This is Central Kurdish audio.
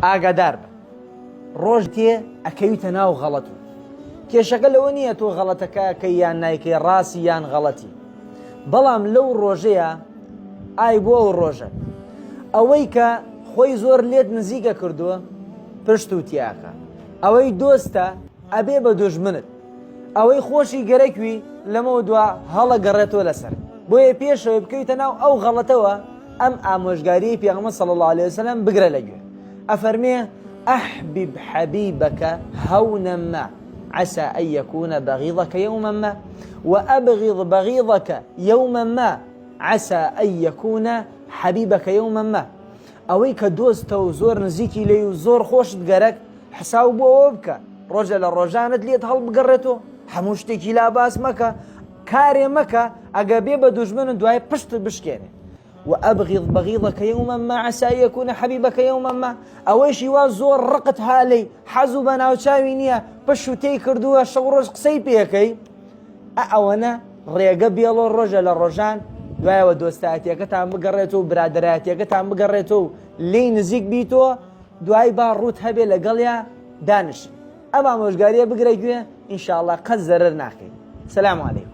ئاگادار بە ڕۆژ تێ ئەکەویتە ناو غەڵەت و کێشەکە لەوە نییە تۆ غەڵەتەکە کە یان نایکەی ڕاستی یان غەڵەتی، بەڵام لەو ڕۆژەیە ئای بۆ ئەو ڕۆژە ئەوەی کە خۆی زۆر لێت نزیکە کردووە پشت و تیاکە، ئەوەی دۆستە ئەبێ بە دوژمنت، ئەوەی خۆشی گەرەکوی لەمەوە دوا هەڵە گەڕێتەوە لەسەر، بۆیە پێشەوەی بکەویتە ناو ئەو غەڵەتەوە ئەم ئامۆژگاریی پێغەمبەر صلی الله عليه وسلم بگرە لەگوێ. ئەفەرمێ أحبب حبيبك هونا ما عسى أن يكون بغيضك يوما ما وأبغض بغيضك يوما ما عسى أن يكون حبيبك يوما ما. ئەوەی کە دۆستە و زۆر نزیکی لێی و زۆر خۆشت گەرەک حساو بۆ ئەوە بکە ڕۆژە لە ڕۆژانت لێت هەڵبگەڕێتەوە، هەموو شتێکی لاباس مەکە، کارێ مەکە، ئەگە بێ بە دوژمنت دوای پشتت بشکێنێ. وأبغض بغيضك يوما ما عسى أن يكون حبيبك يوما ما. ئەوەیشی وا زۆر ڕقت هاڵی حەزوو بە ناوچاوی نییە پشت و تێی کردووە شەو ڕۆژ قسەی پێەکەی، ئەوەنە ڕێگە بێڵۆ ڕۆژە لە ڕۆژان دوایەوە دۆستایەتیەکەتان بگەڕێتەوە و برادەرایەتیەکەتان بگەڕێتەوە و لێی نزیک بیتەوە، دوای با ڕوت هەبێ لەگەڵیا دانیشن. ئەم ئامۆژگاریە بگرە گوێ ئینشاءڵڵا قەت زەرەر ناکەین. سەلام عەلەیکوم.